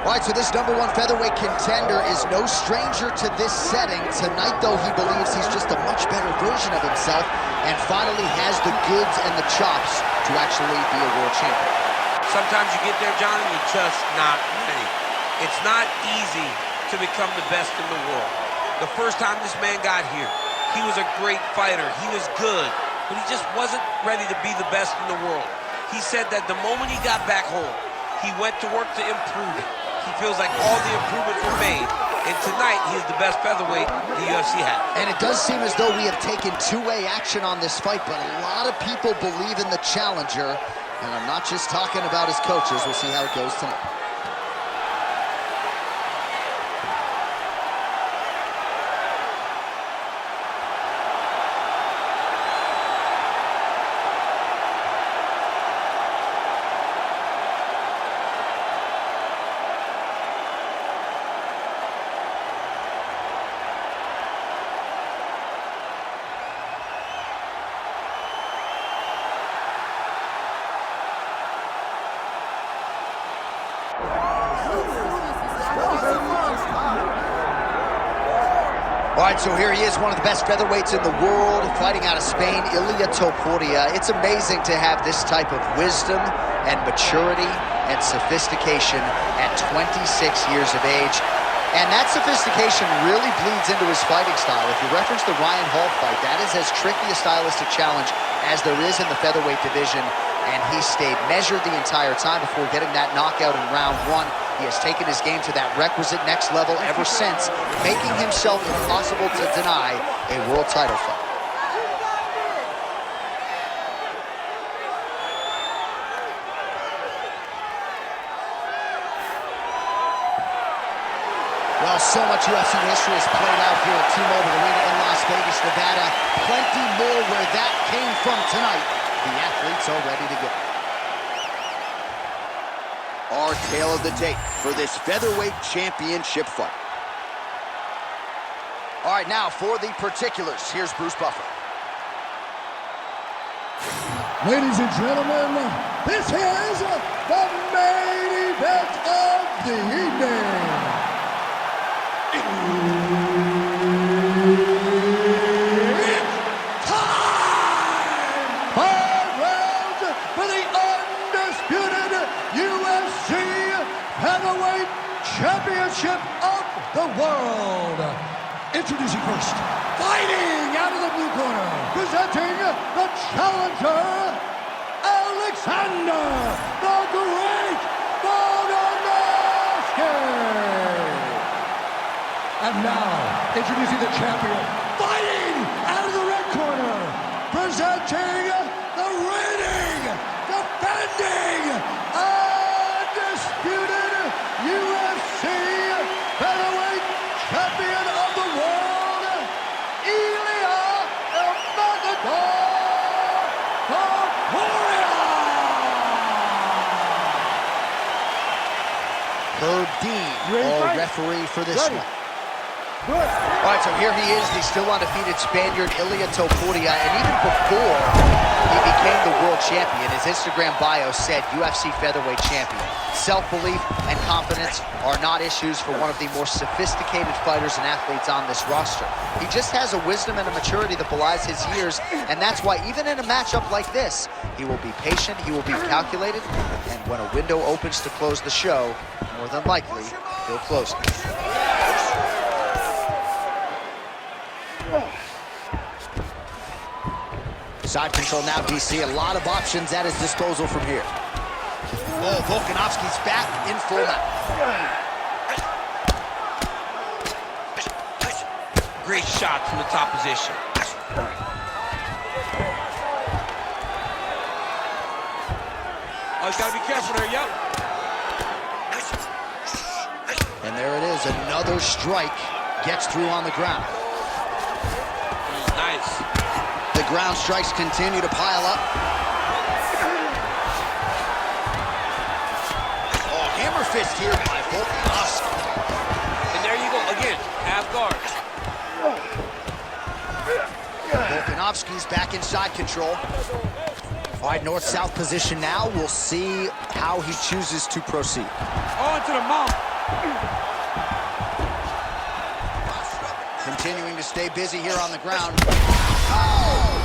All right, so this #1 featherweight contender is no stranger to this setting. Tonight, though, he believes he's just a much better version of himself and finally has the goods and the chops to actually be a world champion. Sometimes you get there, John, and you're just not ready. It's not easy to become the best in the world. The first time this man got here, he was a great fighter. He was good, but he just wasn't ready to be the best in the world. He said that the moment he got back home, he went to work to improve it. He feels like all the improvements were made, and tonight he is the best featherweight the UFC has. And it does seem as though we have taken two-way action on this fight, but a lot of people believe in the challenger, and I'm not just talking about his coaches. We'll see how it goes tonight. All right, so here he is, one of the best featherweights in the world, fighting out of Spain, Ilia Topuria. It's amazing to have this type of wisdom and maturity and sophistication at 26 years of age. And that sophistication really bleeds into his fighting style. If you reference the Ryan Hall fight, that is as tricky a stylistic challenge as there is in the featherweight division. And he stayed measured the entire time before getting that knockout in round 1. He has taken his game to that requisite next level ever since, making himself impossible to deny a world title fight. Well, so much UFC history has played out here at T-Mobile Arena in Las Vegas, Nevada. Plenty more where that came from tonight. The athletes are ready to go. Our tale of the tape for this featherweight championship fight. All right, now for the particulars, here's Bruce Buffer. Ladies and gentlemen, this is the main event of the evening. It's time! 5 rounds for the undisputed UFC Heavyweight Championship of the world. Introducing first, fighting out of the blue corner, presenting the challenger, Alexander the Great Volkanovski. And now, introducing the champion, fighting out of the red corner, presenting the reigning, defending, undisputed UFC Featherweight Champion of the world, Ilia Topuria. Herb Dean, our referee for this one. All right, so here he is, the still undefeated Spaniard, Ilia Topuria, and even before he became the world champion, his Instagram bio said UFC featherweight champion. Self-belief and confidence are not issues for one of the more sophisticated fighters and athletes on this roster. He just has a wisdom and a maturity that belies his years, and that's why even in a matchup like this, he will be patient, he will be calculated, and when a window opens to close the show, more than likely, he'll close it. Side control now, DC. A lot of options at his disposal from here. Oh, Volkanovski's back in full mount. Great shot from the top position. Oh, he's got to be careful there, yep. And there it is, another strike gets through on the ground. Nice. The ground strikes continue to pile up. Oh, hammer fist here by Volkanovski. And there you go, again, half guard. Volkanovski's back in side control. All right, north-south position now. We'll see how he chooses to proceed. Oh, into the mouth. Continuing to stay busy here on the ground. Oh!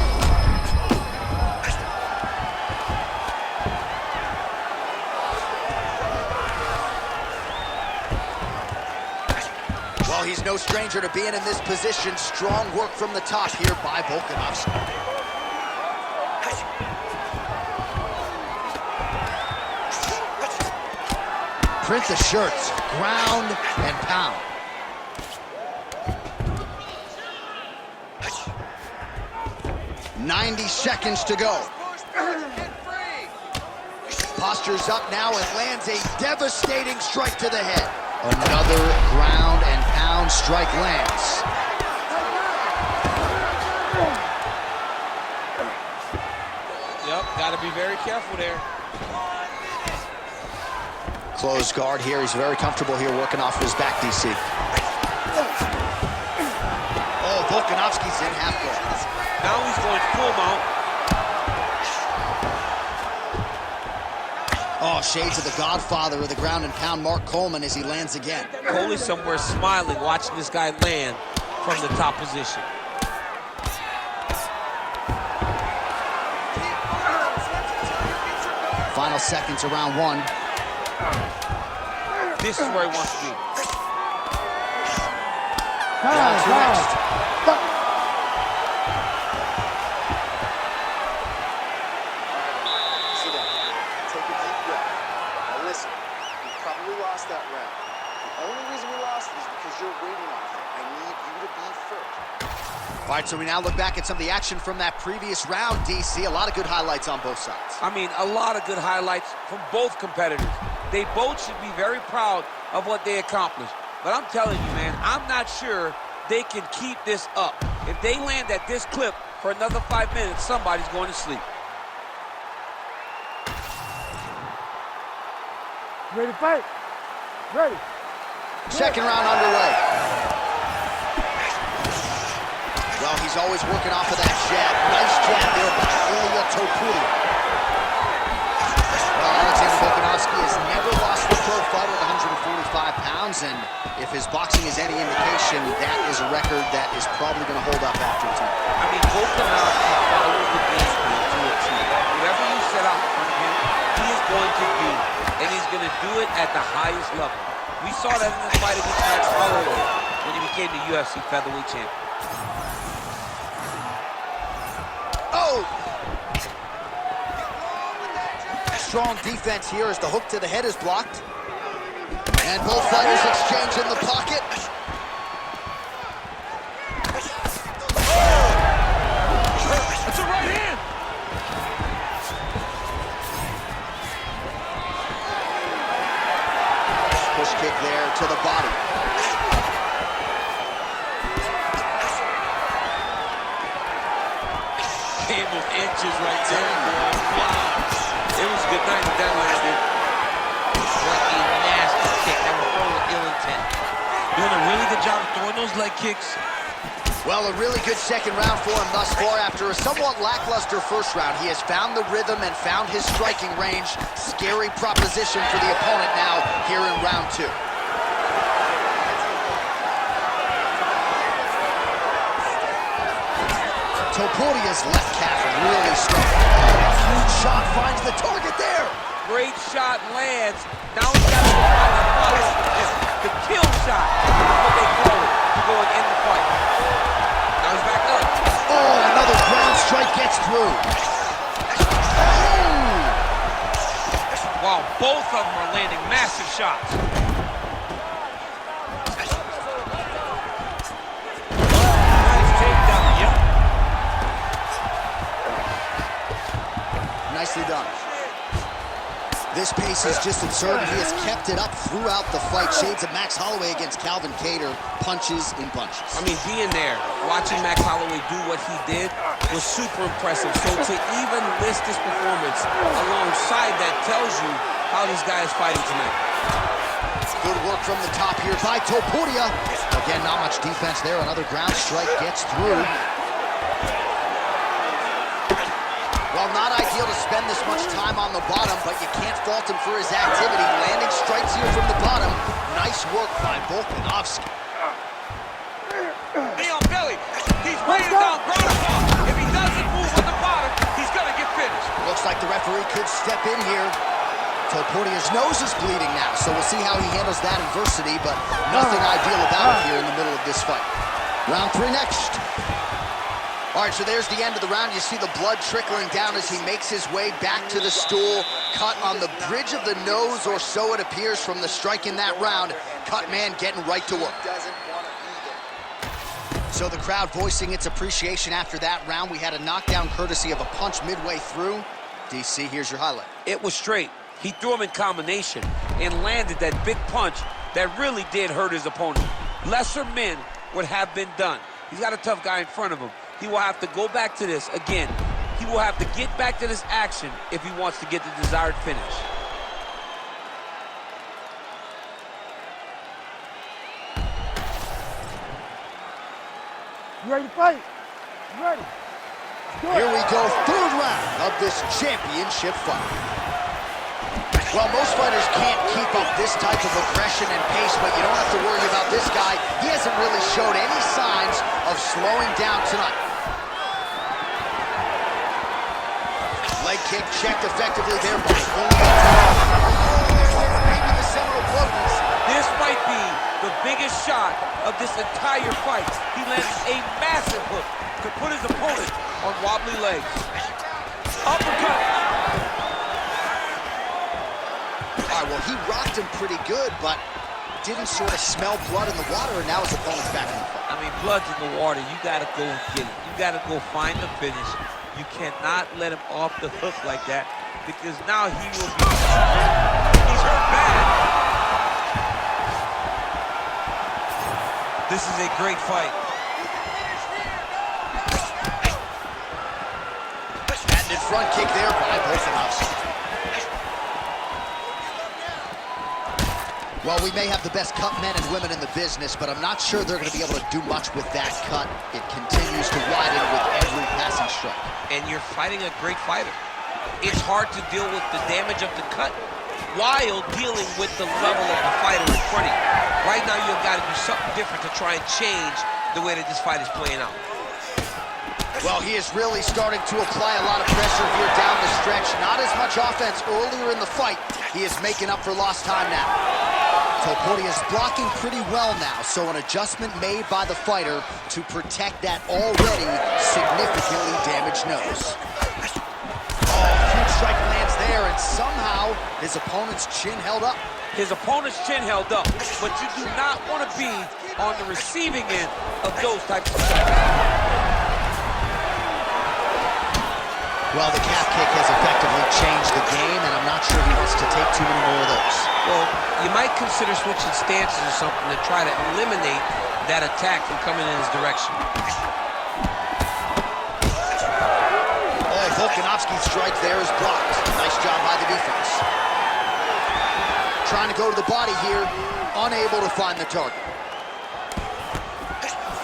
Well, he's no stranger to being in this position. Strong work from the top here by Volkanovski. Print the shirts, ground and pound. "90 seconds to go. Postures up now and lands a devastating strike to the head. Another ground and pound strike lands. Yep, got to be very careful there. Closed guard here. He's very comfortable here working off his back, DC. Oh, Volkanovski's in half guard. Now he's going full mount. Oh, shades of the godfather of the ground and pound, Mark Coleman, as he lands again. Coley's somewhere smiling, watching this guy land from the top position. Final seconds of round one. This is where he wants to be. Round two next. Sit down. Take a deep breath. Now listen, we probably lost that round. The only reason we lost it is because you're waiting on him. I need you to be first. All right, so we now look back at some of the action from that previous round, DC. A lot of good highlights on both sides. I mean, a lot of good highlights from both competitors. They both should be very proud of what they accomplished. But I'm telling you, man, I'm not sure they can keep this up. If they land at this clip for another 5 minutes, somebody's going to sleep. Ready to fight? Ready. Second round underway. Well, he's always working off of that jab. Nice jab there by Ilia Topuria. Well, Alexander Volkanovski has never lost the pro fight at 145 pounds, and if his boxing is any indication, that is a record that is probably going to hold up after time. I mean, Volkanovski follows the game plan to a T. Whatever you set out in front of him, he is going to do, and he's going to do it at the highest level. We saw that in this fight against Max Holloway when he became the UFC featherweight champion. Oh! Strong defense here as the hook to the head is blocked. And both fighters exchange in the pocket. That's a right hand! Push kick there to the body. Game of inches right there, boy. Wow. It was a good night with that landed. What a nasty kick. That was thrown with ill intent. Doing a really good job of throwing those leg kicks. Well, a really good second round for him thus far. After a somewhat lackluster first round, he has found the rhythm and found his striking range. Scary proposition for the opponent now here in round two. Topuria's left calf really strong. Huge shot finds the target there. Great shot lands. Now he's got to find the follow. The kill shot is what they call it to go and end the fight. Now he's back up. Oh, another ground strike gets through. Wow, both of them are landing massive shots. Nice takedown, yep. Nicely done. This pace is just absurd. He has kept it up throughout the fight. Shades of Max Holloway against Calvin Kattar. Punches in bunches. I mean, being there, watching Max Holloway do what he did was super impressive. So to even list this performance alongside that tells you how this guy is fighting tonight. Good work from the top here by Topuria. Again, not much defense there. Another ground strike gets through. Well, not ideal to spend this much time on the bottom, but you can't fault him for his activity. Landing strikes here from the bottom. Nice Nice work by Volkanovski. Knee on belly. He's weighing down ground. If he doesn't move on the bottom, he's going to get finished. Looks like the referee could step in here. Topuria's nose is bleeding now, so we'll see how he handles that adversity, but nothing ideal about it here in the middle of this fight. Round 3 next. All right, so there's the end of the round. You see the blood trickling down as he makes his way back to the stool. Cut on the bridge of the nose, or so it appears from the strike in that round. Cut man getting right to work. So the crowd voicing its appreciation after that round. We had a knockdown courtesy of a punch midway through. DC, here's your highlight. It was straight. He threw him in combination and landed that big punch that really did hurt his opponent. Lesser men would have been done. He's got a tough guy in front of him. He will have to go back to this again. He will have to get back to this action if he wants to get the desired finish. You ready to fight? You ready? Here we go, 3rd round of this championship fight. Well, most fighters can't keep up this type of aggression and pace, but you don't have to worry about this guy. He hasn't really showed any signs of slowing down tonight. Leg kick checked effectively there by Ilia. Maybe the seminal blow. This might be the biggest shot of this entire fight. He lands a massive hook to put his opponent on wobbly legs. Uppercut. All right, well, he rocked him pretty good, but didn't sort of smell blood in the water, and now his opponent's back in the fight. I mean, blood's in the water. You got to go and get it. You got to go find the finish. You cannot let him off the hook like that, because now he will be... He's hurt bad. This is a great fight. Patented front kick there by Volkanovski. Well, we may have the best cut men and women in the business, but I'm not sure they're going to be able to do much with that cut. It continues to widen with every passing strike. And you're fighting a great fighter. It's hard to deal with the damage of the cut while dealing with the level of the fighter in front of you. Right now, you've got to do something different to try and change the way that this fight is playing out. Well, he is really starting to apply a lot of pressure here down the stretch. Not as much offense earlier in the fight. He is making up for lost time now. Topuria is blocking pretty well now, so an adjustment made by the fighter to protect that already significantly damaged nose. Oh, huge strike lands there, and somehow his opponent's chin held up. His opponent's chin held up, but you do not want to be on the receiving end of those types of shots. Well, the calf kick has effectively changed the game, and I'm not sure he wants to take too many more of those. Well, you might consider switching stances or something to try to eliminate that attack from coming in his direction. Oh, Volkanovski's strike there is blocked. Nice job by the defense. Trying to go to the body here, unable to find the target.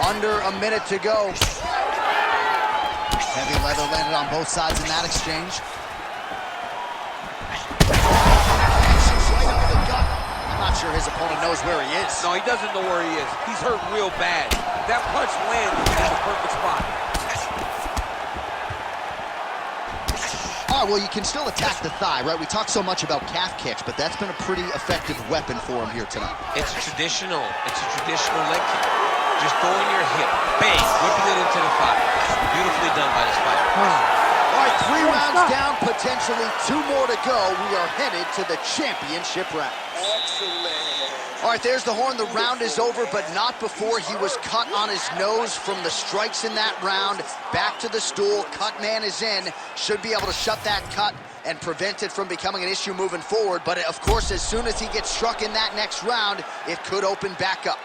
Under a minute to go. Heavy leather landed on both sides in that exchange. Right under the gut. I'm not sure his opponent knows where he is. No, he doesn't know where he is. He's hurt real bad. That punch landed in the perfect spot. All right, well, you can still attack the thigh, right? We talk so much about calf kicks, but that's been a pretty effective weapon for him here tonight. It's a traditional leg kick. Just throwing your hip, bang, whipping it into the thigh. Beautifully done by this fighter. All right, 3 rounds down, potentially 2 more to go. We are headed to the championship round. Excellent. All right, there's the horn. The round is over, but not before he was cut on his nose from the strikes in that round. Back to the stool. Cut man is in. Should be able to shut that cut and prevent it from becoming an issue moving forward. But, of course, as soon as he gets struck in that next round, it could open back up.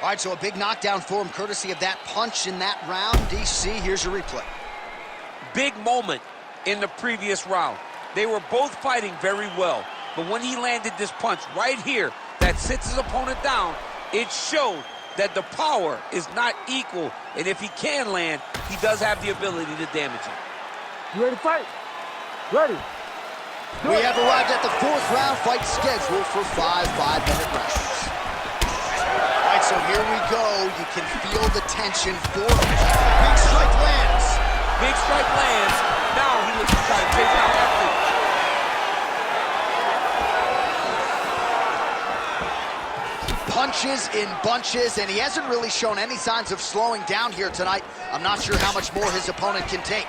All right, so a big knockdown for him, courtesy of that punch in that round. DC, here's your replay. Big moment in the previous round. They were both fighting very well, but when he landed this punch right here that sits his opponent down, it showed that the power is not equal, and if he can land, he does have the ability to damage him. You ready to fight? Ready. We have arrived at the 4th round, fight scheduled for 5 5-minute rounds. All right, so here we go. You can feel the tension. Big strike lands. Big strike lands. Now he looks to try to take out after. Punches in bunches, and he hasn't really shown any signs of slowing down here tonight. I'm not sure how much more his opponent can take.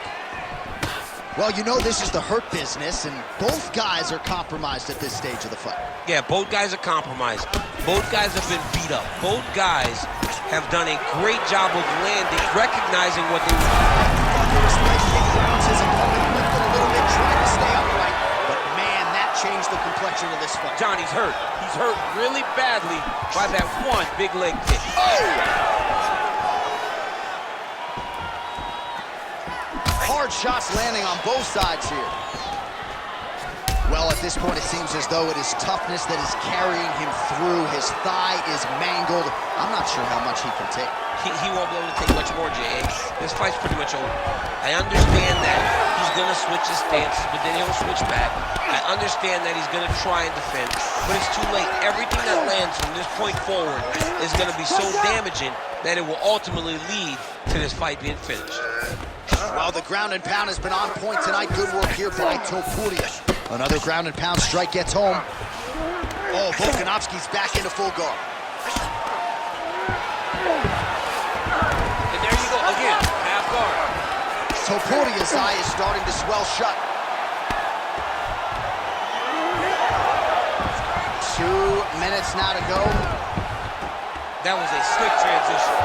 Well, you know this is the hurt business, and both guys are compromised at this stage of the fight. Yeah, both guys are compromised. Both guys have been beat up. Both guys have done a great job of landing, recognizing what they His leg kick grounds his opponent lifted a little bit, trying to stay upright, but man, that changed the complexion of this fight. Johnny's hurt. He's hurt really badly by that one big leg kick. Oh! Hard shots landing on both sides here. Well, at this point, it seems as though it is toughness that is carrying him through. His thigh is mangled. I'm not sure how much he can take. He won't be able to take much more, J.A. This fight's pretty much over. I understand that he's going to switch his stances, but then he'll switch back. I understand that he's going to try and defend, but it's too late. Everything that lands from this point forward is going to be so damaging that it will ultimately lead to this fight being finished. Well, the ground and pound has been on point tonight. Good work here by Topuria. Another ground and pound strike gets home. Oh, Volkanovski's back into full guard. And there you go, again, half guard. Topuria's eye is starting to swell shut. 2 minutes now to go. That was a slick transition.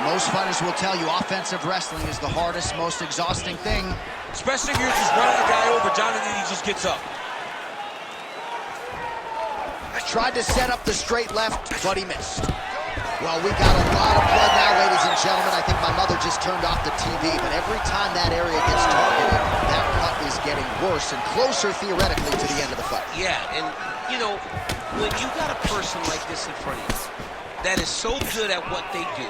Most fighters will tell you offensive wrestling is the hardest, most exhausting thing. Especially if you're just running the guy over, Jonathan, he just gets up. Tried to set up the straight left, but he missed. Well, we got a lot of blood now, ladies and gentlemen. I think my mother just turned off the TV, but every time that area gets targeted, that cut is getting worse and closer, theoretically, to the end of the fight. Yeah, and, you know, when you got a person like this in front of you that is so good at what they do,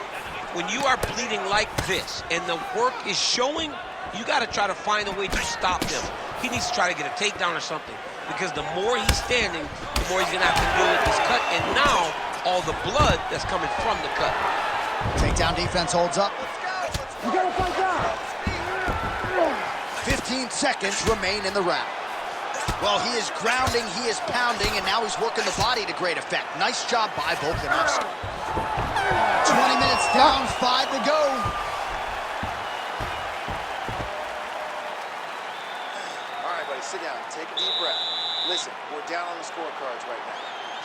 when you are bleeding like this and the work is showing, you got to try to find a way to stop him. He needs to try to get a takedown or something, because the more he's standing, the more he's going to have to deal with this cut, and now all the blood that's coming from the cut. Takedown defense holds up. You gotta fight down. 15 seconds remain in the round. Well, he is grounding, he is pounding, and now he's working the body to great effect. Nice job by Volkanovski. 20 minutes down, 5 to go. All right, buddy, sit down. Take a deep breath. Listen, we're down on the scorecards right now.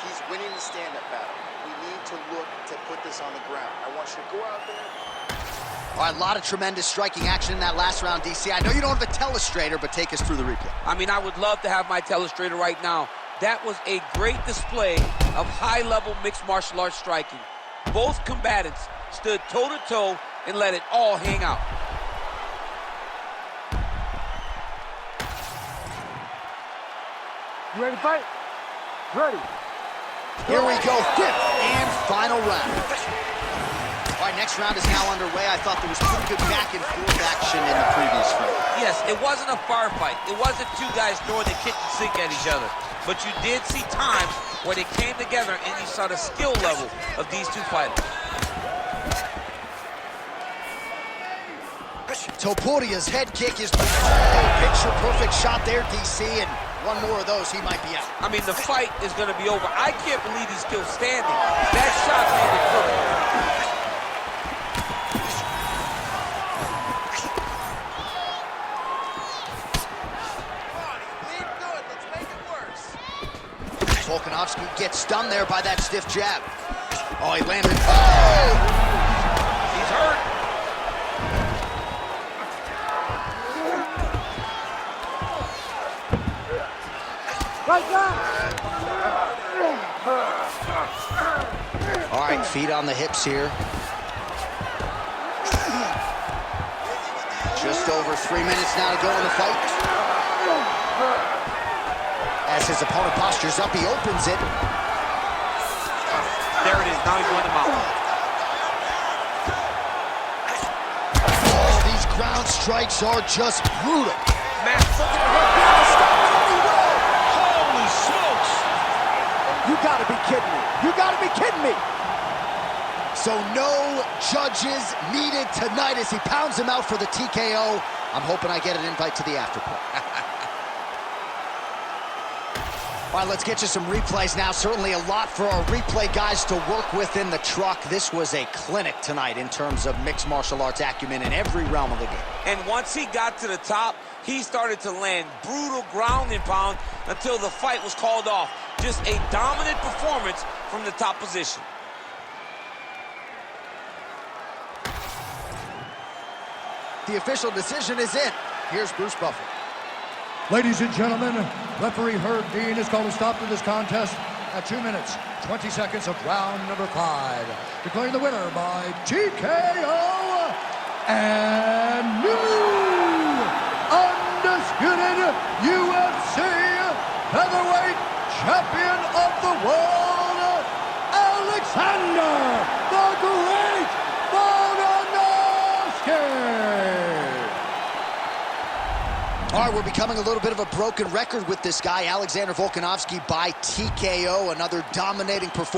He's winning the stand-up battle. We need to look to put this on the ground. I want you to go out there. All right, a lot of tremendous striking action in that last round, DC. I know you don't have a telestrator, but take us through the replay. I mean, I would love to have my telestrator right now. That was a great display of high-level mixed martial arts striking. Both combatants stood toe-to-toe and let it all hang out. You ready to fight? Ready. Here we go, 5th and final round. All right, next round is now underway. I thought there was pretty good back and forth action in the previous fight. Yes, it wasn't a firefight. It wasn't two guys throwing the kitchen sink at each other. But you did see times where they came together and you saw the skill level of these two fighters. Topuria's head kick is picture-perfect shot there, DC, and one more of those, he might be out. I mean, the fight is going to be over. I can't believe he's still standing. That shot made it perfect. Volkanovski gets stunned there by that stiff jab. Oh, he landed. Oh! He's hurt. Right down. All right, feet on the hips here. Just over 3 minutes now to go in the fight. As his opponent postures up, he opens it. There it is. Now he's going to mount. ground strikes are just brutal. Holy smokes! You gotta be kidding me. You gotta be kidding me. So no judges needed tonight as he pounds him out for the TKO. I'm hoping I get an invite to the after party. All right, let's get you some replays now. Certainly a lot for our replay guys to work with in the truck. This was a clinic tonight in terms of mixed martial arts acumen in every realm of the game. And once he got to the top, he started to land brutal ground and pound until the fight was called off. Just a dominant performance from the top position. The official decision is in. Here's Bruce Buffer. Ladies and gentlemen, referee Herb Dean has called a stop to this contest at 2 minutes, 20 seconds of round number 5. Declaring the winner by TKO and new undisputed UFC featherweight champion of the world, Alexander the Great Volkanovski. All right, we're becoming a little bit of a broken record with this guy, Alexander Volkanovski by TKO, another dominating performance.